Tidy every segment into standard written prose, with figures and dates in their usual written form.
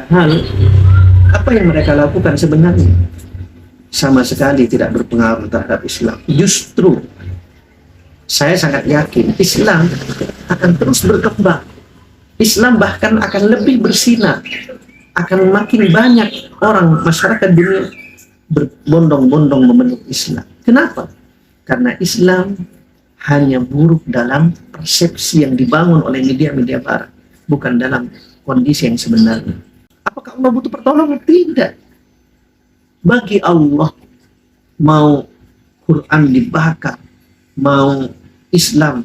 Padahal apa yang mereka lakukan sebenarnya sama sekali tidak berpengaruh terhadap Islam. Justru saya sangat yakin Islam akan terus berkembang. Islam bahkan akan lebih bersinar, akan makin banyak orang masyarakat dunia berbondong-bondong memeluk Islam. Kenapa? Karena Islam hanya buruk dalam persepsi yang dibangun oleh media-media barat, bukan dalam kondisi yang sebenarnya. Apakah Allah butuh pertolongan? Tidak. Bagi Allah, mau Quran dibakar, mau Islam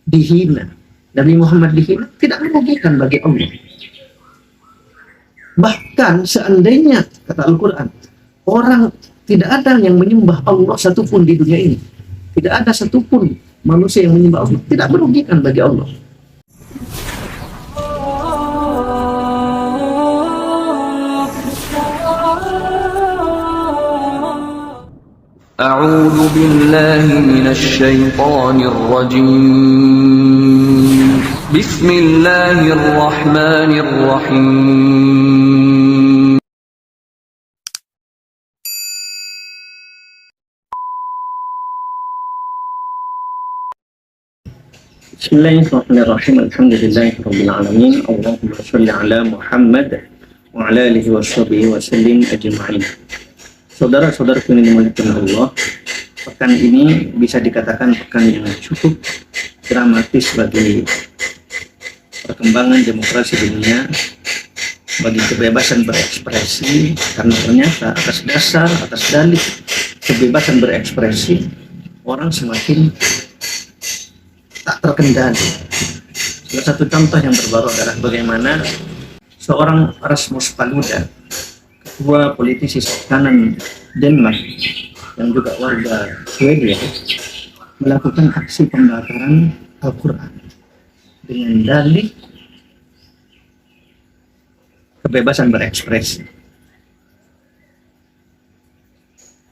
dihina, Nabi Muhammad dihina, tidak merugikan bagi Allah. Bahkan seandainya, kata Al-Quran, orang tidak ada yang menyembah Allah satupun di dunia ini, tidak ada satupun manusia yang menyembah Allah, tidak merugikan bagi Allah. أعوذ بالله من الشيطان الرجيم بسم الله الرحمن الرحيم Bismillahirrahmanirrahim. Alhamdulillahirabbil alamin. Allahumma shalli ala Muhammad wa ala alihi washabihi wasallim ajma'in. Saudara-saudaraku yang dimuliakan Allah, pekan ini bisa dikatakan pekan yang cukup dramatis bagi perkembangan demokrasi dunia, bagi kebebasan berekspresi, karena ternyata atas dalih kebebasan berekspresi, orang semakin tak terkendali. Salah satu contoh yang terbaru adalah bagaimana seorang Rasmus Paludan, ketua politisi kanan Denmark yang juga warga Swedia, melakukan aksi pembakaran Al-Quran dengan dalih kebebasan berekspresi.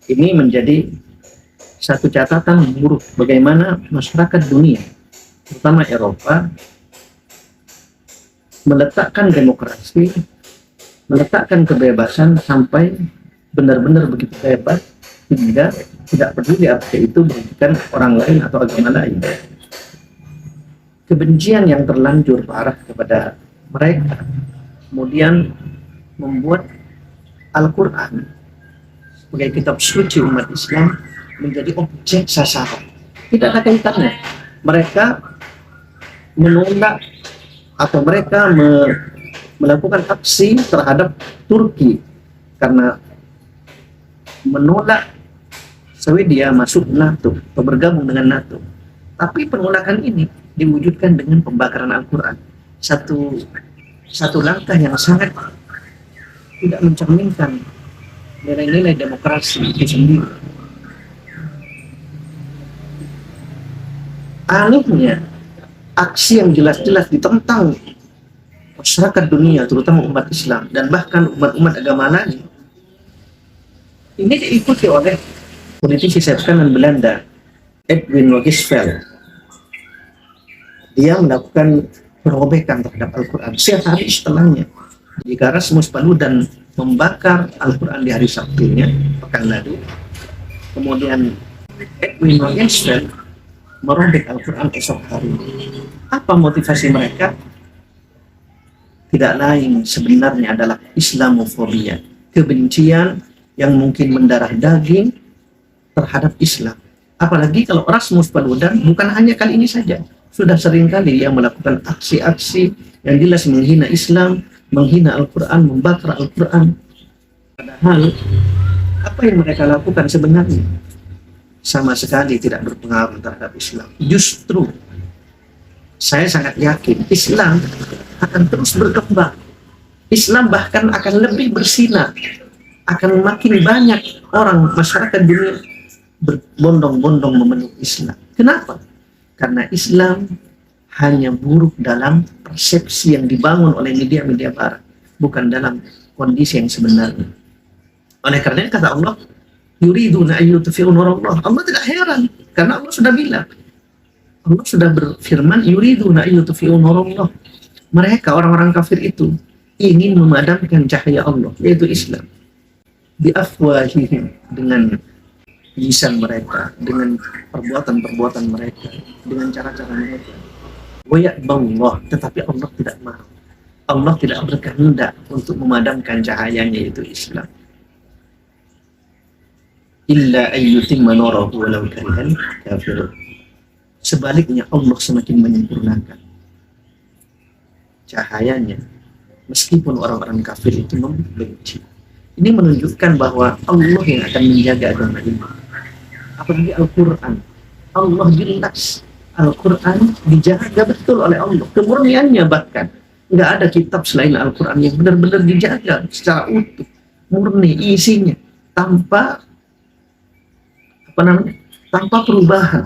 Ini menjadi satu catatan buruk bagaimana masyarakat dunia, terutama Eropa, meletakkan demokrasi, meletakkan kebebasan sampai benar-benar begitu hebat, hingga tidak peduli apakah itu merugikan orang lain atau agama lain. Kebencian yang terlanjur parah kepada mereka kemudian membuat Al-Quran sebagai kitab suci umat Islam menjadi objek sasaran. Tidak ada kaitannya. Mereka menolak atau mereka melakukan aksi terhadap Turki karena menolak Swedia masuk NATO atau bergabung dengan NATO. Tapi penolakan ini diwujudkan dengan pembakaran Al-Quran. Satu langkah yang sangat tidak mencerminkan nilai-nilai demokrasi itu sendiri. Anehnya, aksi yang jelas-jelas ditentang masyarakat dunia, terutama umat Islam dan bahkan umat-umat agama lain, ini diikuti oleh politisi sayap kanan Belanda, Edwin Logisveld. Dia melakukan perobekan terhadap Al-Quran sehari setelahnya. Jika Rasmus Paludan membakar Al-Quran di hari Sabtunya, pekan lalu, kemudian Edwin Logisveld merobek Al-Quran esok hari. Apa motivasi mereka? Tidak lain sebenarnya adalah Islamofobia, kebencian yang mungkin mendarah daging terhadap Islam. Apalagi kalau Rasmus Paludan bukan hanya kali ini saja, sudah sering kali dia melakukan aksi-aksi yang jelas menghina Islam, menghina Al-Quran, membakar Al-Quran. Padahal apa yang mereka lakukan sebenarnya sama sekali tidak berpengaruh terhadap Islam. Justru saya sangat yakin Islam akan terus berkembang. Islam bahkan akan lebih bersinar, akan makin banyak orang masyarakat dunia berbondong-bondong memeluk Islam. Kenapa? Karena Islam hanya buruk dalam persepsi yang dibangun oleh media-media barat, bukan dalam kondisi yang sebenarnya. Oleh karena itu kata Allah, yuriduna ayyutfi'u nurallah. Allah tidak heran karena Allah sudah bilang, Allah sudah berfirman, yuriduna ayyutfi'u nurallah. Mereka orang-orang kafir itu ingin memadamkan cahaya Allah, yaitu Islam, biafwahihim, dengan lisan mereka, dengan perbuatan-perbuatan mereka, dengan cara-cara mereka. Wa ya'ballah, tetapi Allah tidak mau. Allah tidak berkehendak untuk memadamkan cahayanya, yaitu Islam. Illa ayyutimma nurahu walau karihal kafirun. Sebaliknya Allah semakin menyempurnakan cahayanya meskipun orang-orang kafir itu membenci. Ini menunjukkan bahwa Allah yang akan menjaga agama ini. Apalagi Al-Quran, Allah jelas Al-Quran dijaga betul oleh Allah, kemurniannya. Bahkan nggak ada kitab selain Al-Quran yang benar-benar dijaga secara utuh, murni isinya, tanpa tanpa perubahan.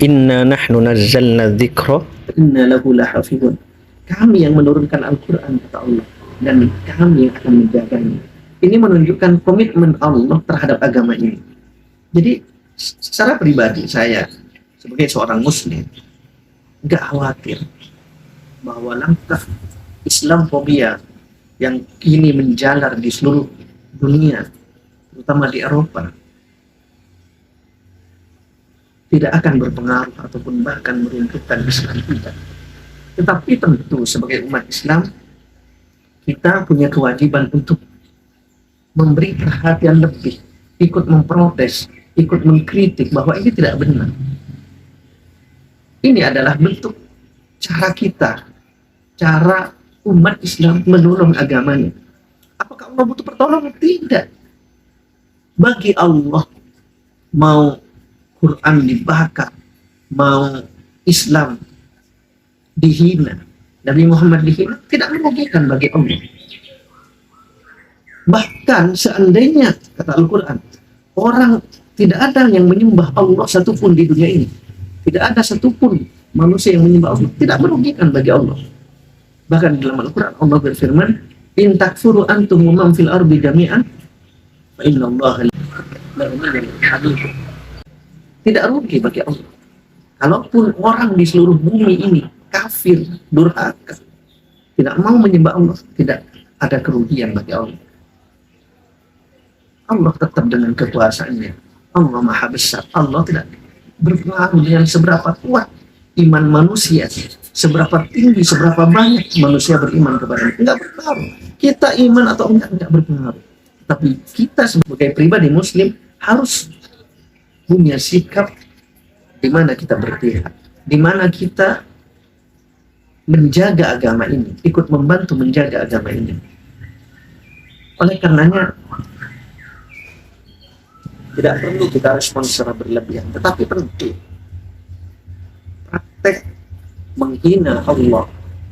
Inna nahnu nazzalna dzikra Inna lahu lahafizun. Kami yang menurunkan Al-Quran, kata Allah, dan kami yang akan menjaganya. Ini menunjukkan komitmen Allah terhadap agama ini. Jadi secara pribadi saya sebagai seorang muslim nggak khawatir bahwa langkah Islamfobia yang kini menjalar di seluruh dunia, terutama di Eropa, tidak akan berpengaruh ataupun bahkan meruntuhkan Islam kita. Tetapi tentu sebagai umat Islam kita punya kewajiban untuk memberi perhatian lebih, ikut memprotes, ikut mengkritik bahwa ini tidak benar. Ini adalah bentuk cara kita, cara umat Islam menolong agamanya. Apakah Allah butuh pertolongan? Tidak. Bagi Allah, mau Quran dibakar, mau Islam dihina, Nabi Muhammad dihina, tidak merugikan bagi Allah. Bahkan seandainya, kata Al-Quran, orang tidak ada yang menyembah Allah satupun di dunia ini, tidak ada satupun manusia yang menyembah Allah, tidak merugikan bagi Allah. Bahkan dalam Al-Quran Allah berfirman, in takfuru antum wa man fil ardi jami'an fa inna Allah la yuhibbul kafirun. Tidak rugi bagi Allah. Kalaupun orang di seluruh bumi ini kafir, durhaka, tidak mau menyembah Allah, tidak ada kerugian bagi Allah. Allah tetap dengan kekuasaannya. Allah maha besar. Allah tidak berpengaruh dengan seberapa kuat iman manusia, seberapa tinggi, seberapa banyak manusia beriman kepadanya. Enggak berpengaruh. Kita iman atau enggak berpengaruh. Tapi kita sebagai pribadi muslim harus punya sikap di mana kita berpihak, di mana kita menjaga agama ini, ikut membantu menjaga agama ini. Oleh karenanya tidak perlu kita respon secara berlebihan, tetapi tentu praktek menghina Allah,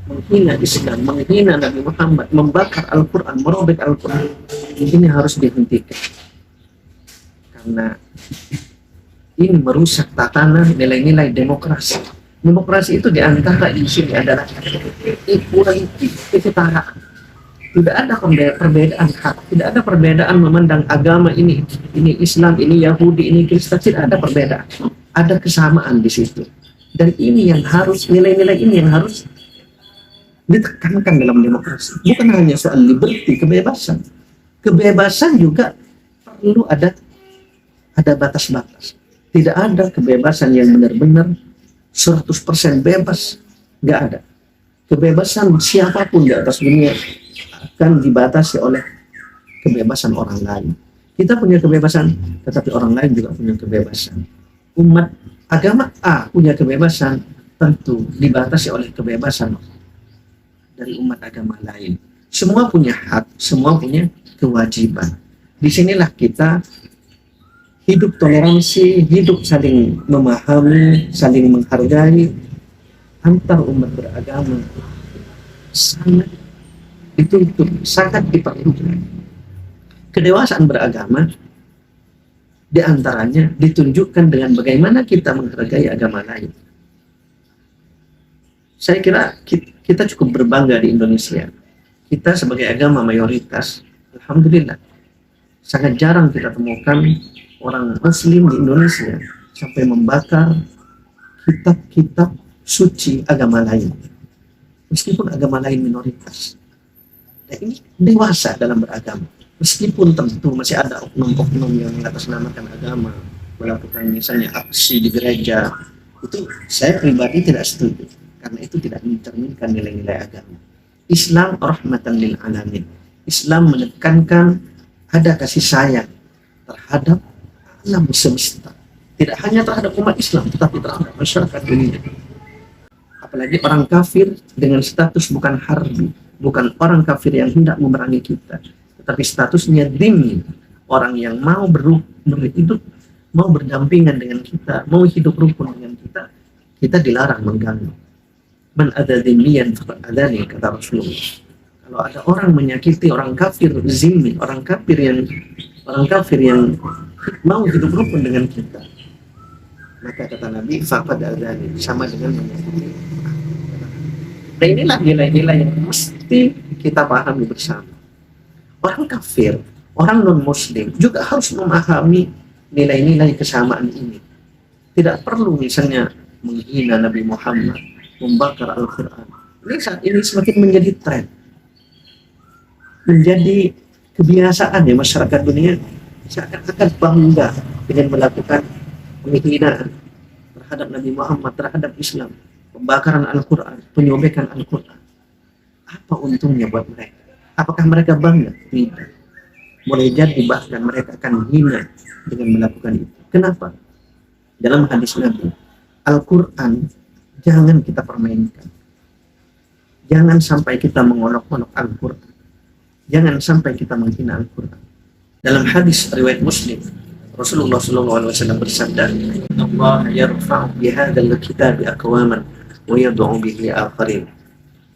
menghina Islam, menghina Nabi Muhammad, membakar Al-Quran, merobek Al-Quran, ini harus dihentikan. Karena ini merusak tatanan nilai-nilai demokrasi. Demokrasi itu diantara isinya adalah equality, kesetaraan. Tidak ada perbedaan hak, tidak ada perbedaan memandang agama ini Islam, ini Yahudi, ini Kristen, tidak ada perbedaan. Ada kesamaan di situ. Dan ini yang harus, nilai-nilai ini yang harus ditekankan dalam demokrasi. Bukan hanya soal liberty, kebebasan. Kebebasan juga perlu ada batas-batas. Tidak ada kebebasan yang benar-benar 100% bebas. Nggak ada. Kebebasan siapapun di atas dunia akan dibatasi oleh kebebasan orang lain. Kita punya kebebasan, tetapi orang lain juga punya kebebasan. Umat agama A punya kebebasan, tentu dibatasi oleh kebebasan dari umat agama lain. Semua punya hak, semua punya kewajiban. Disinilah kita hidup toleransi, hidup saling memahami, saling menghargai antar umat beragama. Sangat diperlukan. Kedewasaan beragama diantaranya ditunjukkan dengan bagaimana kita menghargai agama lain. Saya kira kita cukup berbangga di Indonesia. Kita sebagai agama mayoritas, alhamdulillah, sangat jarang kita temukan orang Muslim di Indonesia sampai membakar kitab-kitab suci agama lain, meskipun agama lain minoritas. Dan ini dewasa dalam beragama. Meskipun tentu masih ada oknum-oknum yang mengatasnamakan agama, melakukan misalnya aksi di gereja, itu saya pribadi tidak setuju, karena itu tidak mencerminkan nilai-nilai agama. Islam rahmatan lil alamin. Islam menekankan ada kasih sayang terhadap alam semesta. Tidak hanya terhadap umat Islam, tetapi terhadap masyarakat dunia. Apalagi orang kafir dengan status bukan harbi, bukan orang kafir yang hendak memerangi kita, tetapi statusnya dhimmi, orang yang mau berhidup, mau berdampingan dengan kita, mau hidup rukun dengan kita dilarang mengganggu. Man ada dhimmiyan faqad adani, kata Rasulullah. Kalau ada orang menyakiti orang kafir zimmi, orang kafir yang mau hidup rukun dengan kita, maka kata Nabi faqad adani, sama dengan menyakiti. Dan inilah nilai-nilai yang mesti kita pahami bersama. Orang kafir, orang non-muslim juga harus memahami nilai-nilai kesamaan ini. Tidak perlu misalnya menghina Nabi Muhammad, membakar Al-Quran. Ini saat ini semakin menjadi tren, menjadi kebiasaan ya masyarakat dunia, seakan-akan bangga dengan melakukan penghinaan terhadap Nabi Muhammad, terhadap Islam, pembakaran Al-Quran, penyobekan Al-Quran. Apa untungnya buat mereka? Apakah mereka bangga? Tidak. Boleh jadi bahkan mereka akan hina dengan melakukan itu. Kenapa? Dalam hadis Nabi, Al-Quran jangan kita permainkan. Jangan sampai kita mengolok-olok Al-Quran. Jangan sampai kita menghina Al-Quran. Dalam hadis riwayat Muslim, Rasulullah SAW bersabda, Allah yarfa'u bihadzal kitabi aqwaman wa yad'u bihi akharin.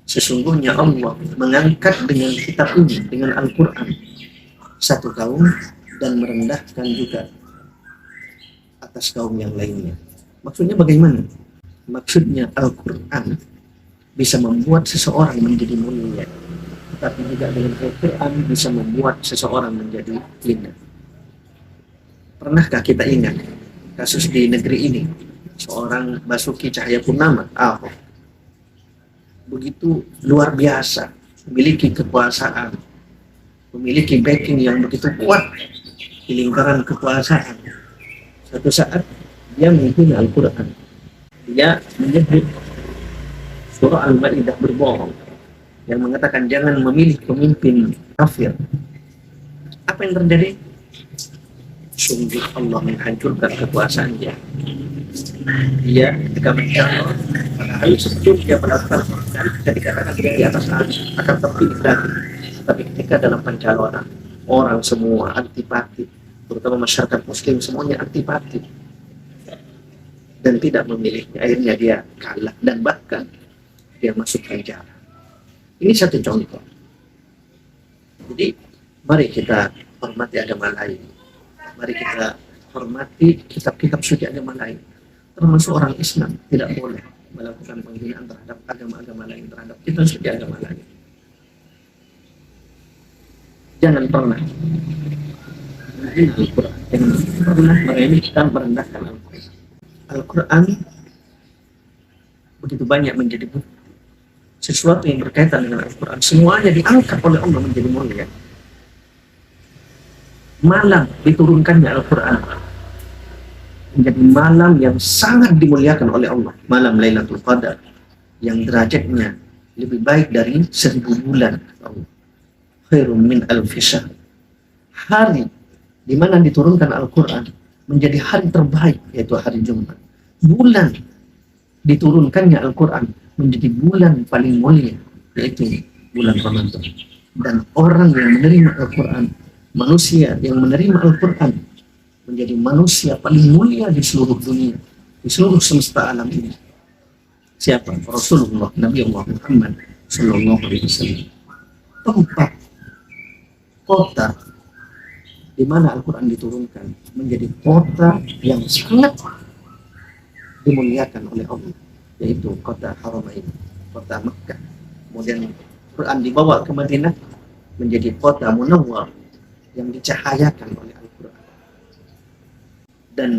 Sesungguhnya Allah mengangkat dengan kitab ini, dengan Al-Quran, satu kaum dan merendahkan juga atas kaum yang lainnya. Maksudnya bagaimana? Maksudnya Al-Quran bisa membuat seseorang menjadi mulia, tetapi juga dengan Al-Quran bisa membuat seseorang menjadi hina. Pernahkah kita ingat kasus di negeri ini, seorang Basuki Cahayapurnama, Ahok, begitu luar biasa, memiliki kekuasaan, memiliki backing yang begitu kuat di lingkaran kekuasaan. Suatu saat dia menghina Al-Quran, dia menyebut surah Al-Ma'idah berbohong yang mengatakan jangan memilih pemimpin kafir. Apa yang terjadi? Sungguh Allah menghancurkan kekuasaan dia. Dia ketika mencalon, padahal sebelum dia mendaftar bisa dikatakan dia di atas akan terpilih lagi. Tapi ketika dalam pencalonan, orang semua antipati, terutama masyarakat Muslim semuanya antipati dan tidak memilihnya. Akhirnya dia kalah dan bahkan dia masuk penjara. Ini satu contoh. Jadi mari kita hormati agama lain. Mari kita hormati kitab-kitab suci agama lain. Termasuk orang Islam tidak boleh melakukan penghinaan terhadap agama-agama lain, terhadap kitab suci agama lain. Jangan pernah menghina Al-Quran, jangan pernah meremehkan, merendahkan Al-Quran. Al-Quran begitu banyak menjadi bukti. Sesuatu yang berkaitan dengan Al-Quran semuanya diangkat oleh Allah menjadi mulia. Malam diturunkannya Al-Quran menjadi malam yang sangat dimuliakan oleh Allah, malam Lailatul Qadar yang derajatnya lebih baik dari 1000 bulan. Khairum min alfi syahr. Hari di mana diturunkan Al-Quran menjadi hari terbaik, yaitu hari Jumat. Bulan diturunkannya Al-Quran menjadi bulan paling mulia, yaitu bulan Ramadan. Dan orang yang menerima Al-Quran, manusia yang menerima Al-Quran menjadi manusia paling mulia di seluruh dunia, di seluruh semesta alam ini. Siapa? Rasulullah, Nabi Allah Muhammad Sallallahu Alaihi Wasallam. Tempat, kota di mana Al-Quran diturunkan menjadi kota yang sangat dimuliakan oleh Allah, yaitu kota Haramain, kota Mekah. Kemudian Quran dibawa ke Madinah menjadi kota Munawwar yang dicahayakan oleh Al-Quran. Dan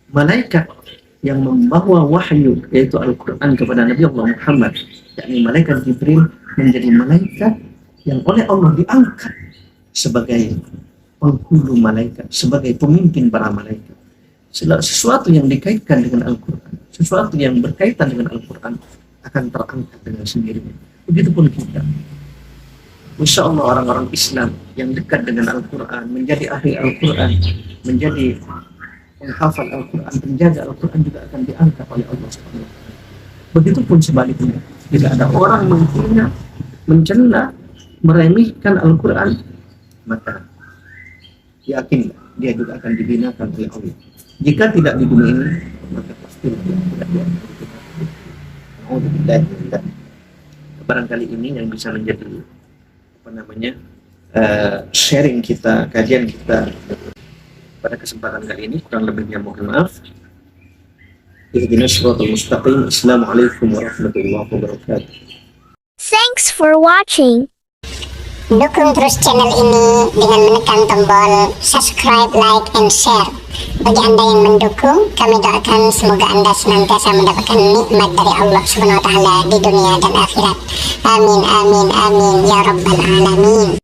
malaikat yang membawa wahyu, yaitu Al-Quran kepada Nabi Allah Muhammad, yakni malaikat Jibril, menjadi malaikat yang oleh Allah diangkat sebagai penghulu malaikat, sebagai pemimpin para malaikat. Sesuatu yang dikaitkan dengan Al-Quran, sesuatu yang berkaitan dengan Al-Quran akan terangkat dengan sendirinya. Begitupun kita. Insya Allah orang-orang Islam yang dekat dengan Al-Quran, menjadi ahli Al-Quran, menjadi penghafal Al-Quran, penjaga Al-Quran juga akan diangkat oleh Allah SWT. Begitupun sebaliknya, jika ada orang menghina, mencela, meremehkan Al-Quran, maka yakinlah dia juga akan dibinakan oleh Allah. Jika tidak di dunia ini, maka pasti dia tidak dibinakan. Barangkali ini yang bisa menjadi sharing kita, kajian kita pada kesempatan kali ini. Kurang lebihnya mohon maaf. Ihdinas siratal mustaqim. Assalamualaikum warahmatullahi wabarakatuh. Thanks for watching. Dukung terus channel ini dengan menekan tombol subscribe, like, and share. Bagi Anda yang mendukung, kami doakan semoga Anda senantiasa mendapatkan nikmat dari Allah Subhanahu wa Ta'ala di dunia dan akhirat. Amin, amin, amin, ya Rabbal Alamin.